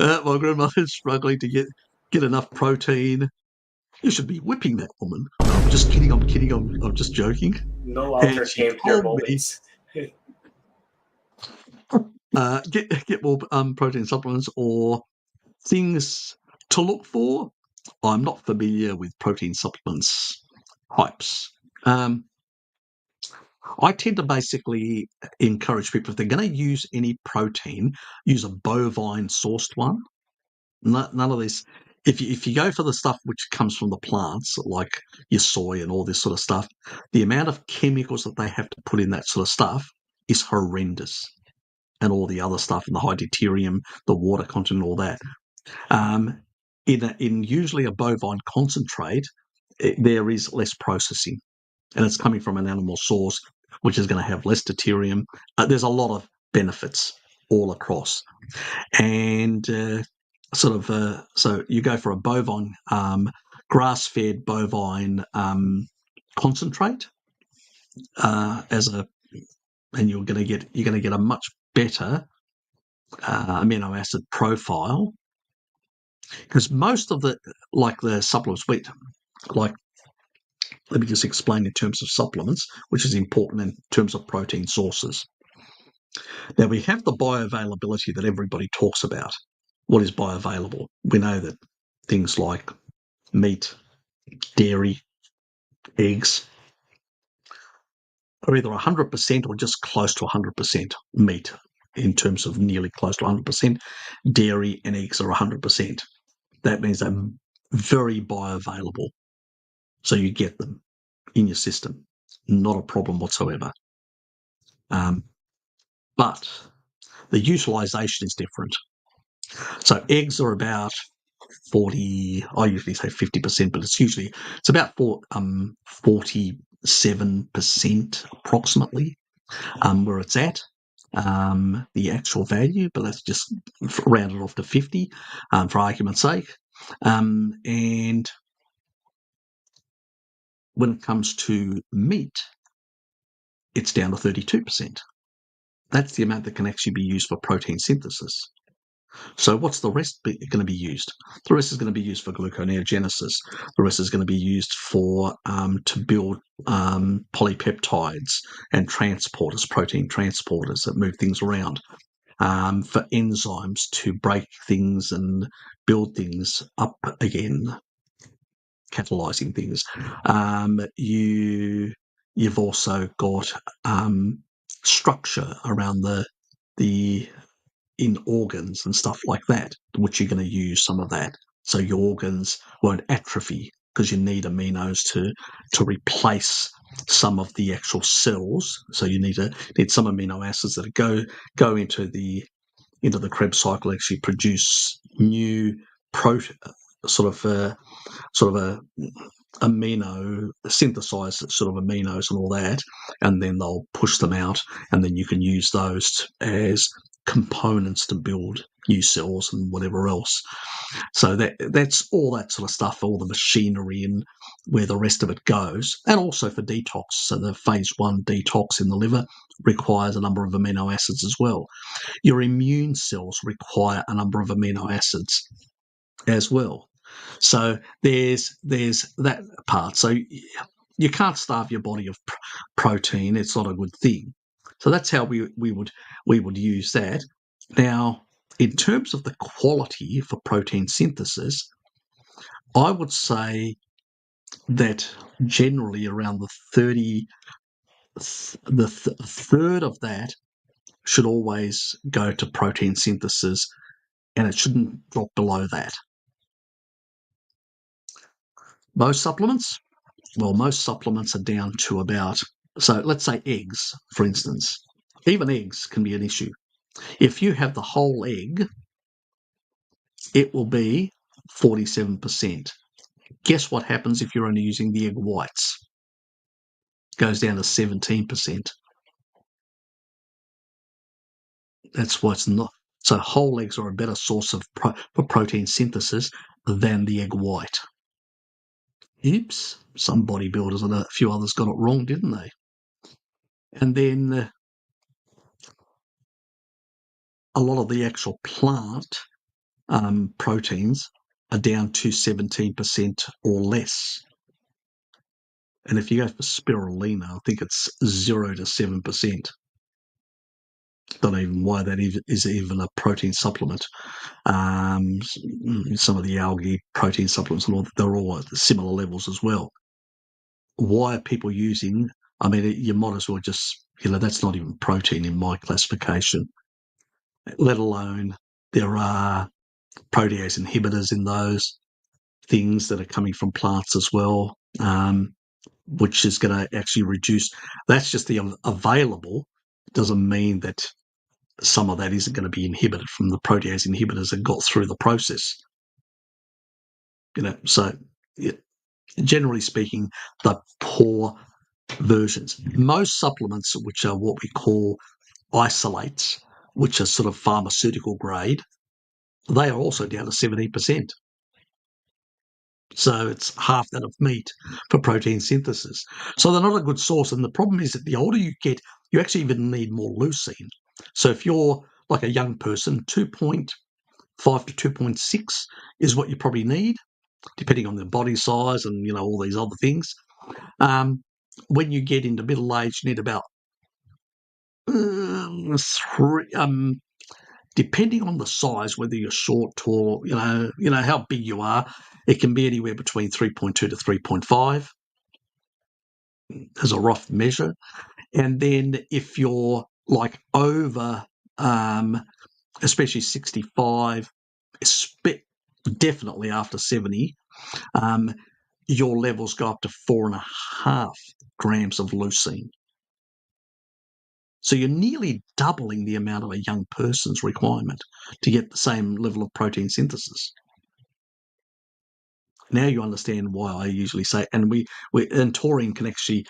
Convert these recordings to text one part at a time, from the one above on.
My grandmother's struggling to get enough protein. You should be whipping that woman. No, I'm just kidding. I'm kidding. I'm just joking. No And Altered she Game Pure told me moments. get more protein supplements or things to look for. I'm not familiar with protein supplements types. I tend to basically encourage people, if they're going to use any protein, use a bovine sourced one. None of this. If you go for the stuff which comes from the plants, like your soy and all this sort of stuff, the amount of chemicals that they have to put in that sort of stuff is horrendous, and all the other stuff, and the high deuterium, the water content, and all that. In usually a bovine concentrate, there is less processing, and it's coming from an animal source, which is going to have less deuterium. There's a lot of benefits all across, and so you go for a bovine, grass-fed bovine concentrate and you're going to get a much better amino acid profile, because most of the supplements, like let me just explain in terms of supplements, which is important in terms of protein sources. Now we have the bioavailability that everybody talks about. What is bioavailable? We know that things like meat, dairy, eggs are either 100% or just close to 100% meat, in terms of nearly close to 100%. Dairy and eggs are 100%. That means they're very bioavailable. So you get them in your system. Not a problem whatsoever. But the utilization is different. So eggs are about 40, I usually say 50%, but it's about 47% approximately where it's at. The actual value, but let's just round it off to 50 for argument's sake. And when it comes to meat, it's down to 32%. That's the amount that can actually be used for protein synthesis. So what's the rest going to be used? The rest is going to be used for gluconeogenesis. The rest is going to be used for to build polypeptides and transporters, protein transporters that move things around. For enzymes to break things and build things up again, catalyzing things. You've also got structure around the in organs and stuff like that, which you're going to use some of that, so your organs won't atrophy, because you need aminos to replace some of the actual cells. So you need some amino acids that go into the Krebs cycle, actually produce new sort of a amino synthesize sort of aminos and all that, and then they'll push them out, and then you can use those as components to build new cells and whatever else. So that's all that sort of stuff, all the machinery and where the rest of it goes, and also for detox. So the phase 1 detox in the liver requires a number of amino acids as well. Your immune cells require a number of amino acids as well. So there's that part. So you can't starve your body of protein. It's not a good thing. So that's how we would use that. Now, in terms of the quality for protein synthesis, I would say that generally around the third of that should always go to protein synthesis, and it shouldn't drop below that. Most supplements are down to about, so let's say eggs, for instance. Even eggs can be an issue. If you have the whole egg, it will be 47%. Guess what happens if you're only using the egg whites? It goes down to 17%. That's why it's not. So whole eggs are a better source for protein synthesis than the egg white. Oops, some bodybuilders and a few others got it wrong, didn't they? And then a lot of the actual plant proteins are down to 17% or less. And if you go for spirulina, I think it's 0 to 7%. Don't even why that is even a protein supplement. Some of the algae protein supplements, they're all at similar levels as well. Why are people using? I mean, you might as well just, that's not even protein in my classification. Let alone there are protease inhibitors in those things that are coming from plants as well, which is going to actually reduce. That's just the available. Doesn't mean that some of that isn't going to be inhibited from the protease inhibitors that got through the process. So generally speaking, the poor versions. Most supplements, which are what we call isolates, which are sort of pharmaceutical grade, they are also down to 17%. So it's half that of meat for protein synthesis. So they're not a good source. And the problem is that the older you get, you actually even need more leucine. So if you're like a young person, 2.5 to 2.6 is what you probably need, depending on the body size and, all these other things. When you get into middle age, you need about 3, depending on the size, whether you're short, tall, how big you are, it can be anywhere between 3.2 to 3.5 as a rough measure. And then if you're like over, especially 65, definitely after 70, your levels go up to 4.5 grams of leucine. So you're nearly doubling the amount of a young person's requirement to get the same level of protein synthesis. Now you understand why I usually say, and taurine can actually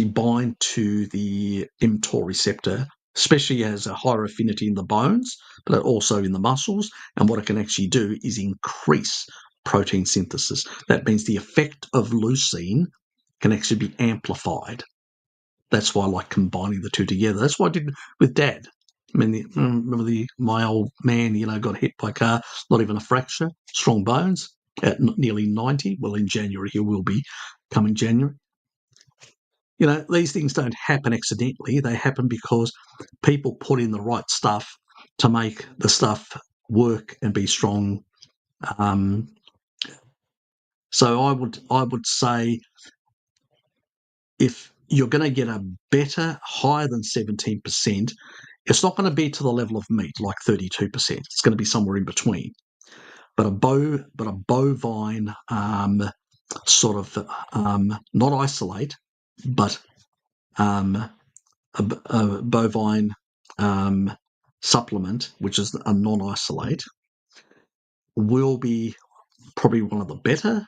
bind to the mTOR receptor, especially as a higher affinity in the bones, but also in the muscles. And what it can actually do is increase protein synthesis. That means the effect of leucine can actually be amplified. That's why I like combining the two together. That's what I did with Dad. I mean, remember my old man, got hit by a car, not even a fracture, strong bones at nearly 90. Well, in January, he will be coming January. These things don't happen accidentally. They happen because people put in the right stuff to make the stuff work and be strong. So I would say if you're going to get a better, higher than 17%, it's not going to be to the level of meat, like 32%. It's going to be somewhere in between. But a bovine sort of not isolate, but a bovine supplement, which is a non-isolate, will be probably one of the better,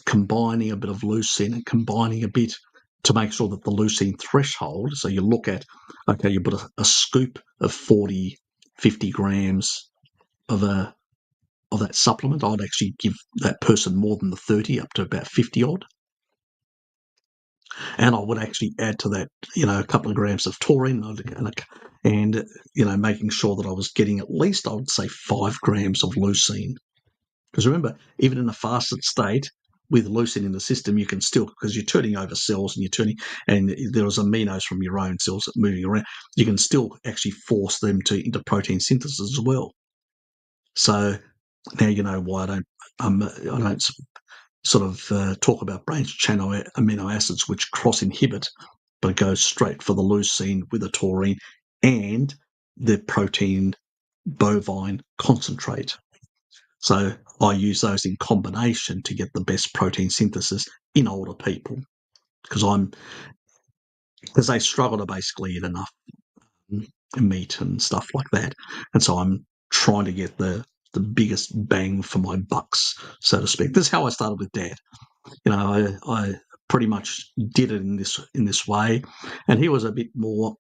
combining a bit of leucine and combining a bit to make sure that the leucine threshold, so you look at, okay, you put a scoop of 40, 50 grams of that supplement. I'd actually give that person more than the 30, up to about 50 odd. And I would actually add to that, a couple of grams of taurine and making sure that I was getting at least, I would say, 5 grams of leucine. Because remember, even in a fasted state, with leucine in the system, you can still, because you're turning over cells and there's aminos from your own cells moving around, you can still actually force them into protein synthesis as well. So now you know why I don't sort of talk about branched chain amino acids which cross inhibit, but go straight for the leucine with the taurine and the protein bovine concentrate. So I use those in combination to get the best protein synthesis in older people, because they struggle to basically eat enough meat and stuff like that. And so I'm trying to get the biggest bang for my bucks, so to speak. This is how I started with Dad. I pretty much did it in this way, and he was a bit more,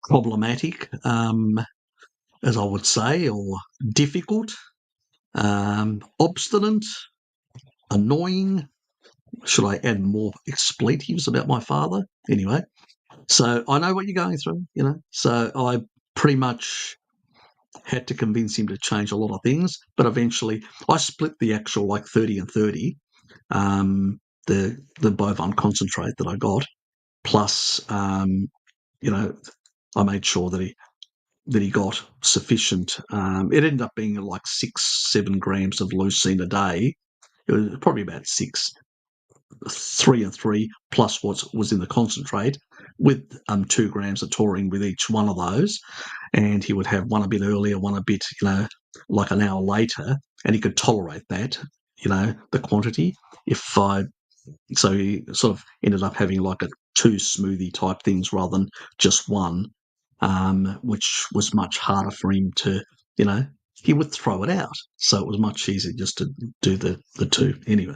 problematic, as I would say, or difficult, obstinate, annoying. Should I add more expletives about my father? Anyway, so I know what you're going through, So I pretty much had to convince him to change a lot of things. But eventually, I split the actual like 30 and 30, the bovine concentrate that I got, plus I made sure that he got sufficient. It ended up being like 6-7 grams of leucine a day. It was probably about 6, 3 and 3 plus what was in the concentrate, with 2 grams of taurine with each one of those. And he would have one a bit earlier, one a bit, like an hour later, and he could tolerate that, the quantity. So he sort of ended up having like a 2 smoothie type things rather than just one, which was much harder for him to, he would throw it out. So it was much easier just to do the 2 anyway.